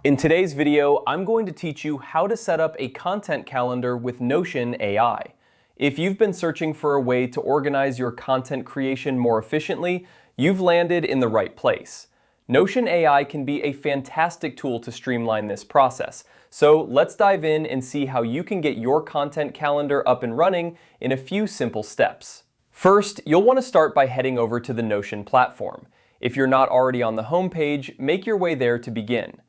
In today's video, I'm going to teach you how to set up a content calendar with Notion AI. If you've been searching for a way to organize your content creation more efficiently, you've landed in the right place. Notion AI can be a fantastic tool to streamline this process. So let's dive in and see how you can get your content calendar up and running in a few simple steps. First, you'll want to start by heading over to the Notion platform. If you're not already on the homepage, make your way there to begin.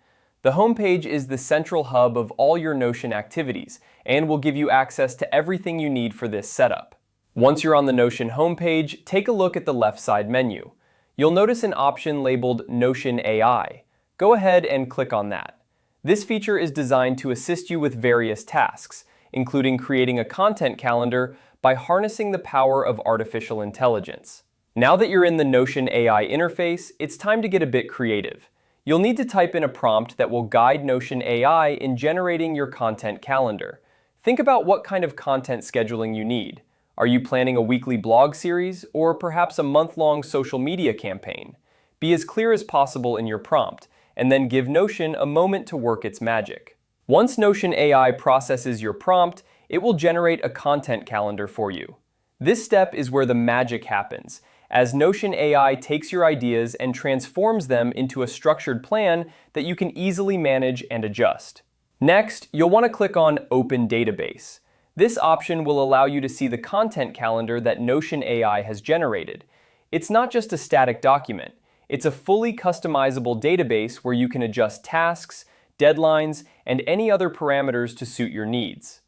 The homepage is the central hub of all your Notion activities and will give you access to everything you need for this setup. Once you're on the Notion homepage, take a look at the left side menu. You'll notice an option labeled Notion AI. Go ahead and click on that. This feature is designed to assist you with various tasks, including creating a content calendar by harnessing the power of artificial intelligence. Now that you're in the Notion AI interface, it's time to get a bit creative. You'll need to type in a prompt that will guide Notion AI in generating your content calendar. Think about what kind of content scheduling you need. Are you planning a weekly blog series or perhaps a month-long social media campaign? Be as clear as possible in your prompt, and then give Notion a moment to work its magic. Once Notion AI processes your prompt, it will generate a content calendar for you. This step is where the magic happens, as Notion AI takes your ideas and transforms them into a structured plan that you can easily manage and adjust. Next, you'll want to click on Open Database. This option will allow you to see the content calendar that Notion AI has generated. It's not just a static document. It's a fully customizable database where you can adjust tasks, deadlines, and any other parameters to suit your needs.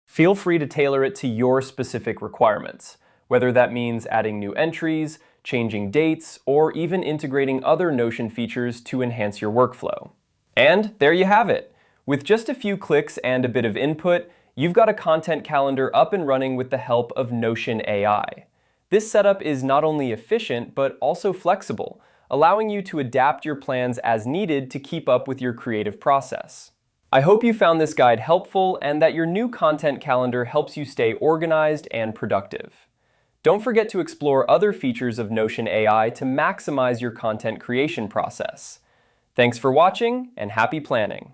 Feel free to tailor it to your specific requirements, whether that means adding new entries, changing dates, or even integrating other Notion features to enhance your workflow. And there you have it. With just a few clicks and a bit of input, you've got a content calendar up and running with the help of Notion AI. This setup is not only efficient, but also flexible, allowing you to adapt your plans as needed to keep up with your creative process. I hope you found this guide helpful and that your new content calendar helps you stay organized and productive. Don't forget to explore other features of Notion AI to maximize your content creation process. Thanks for watching and happy planning!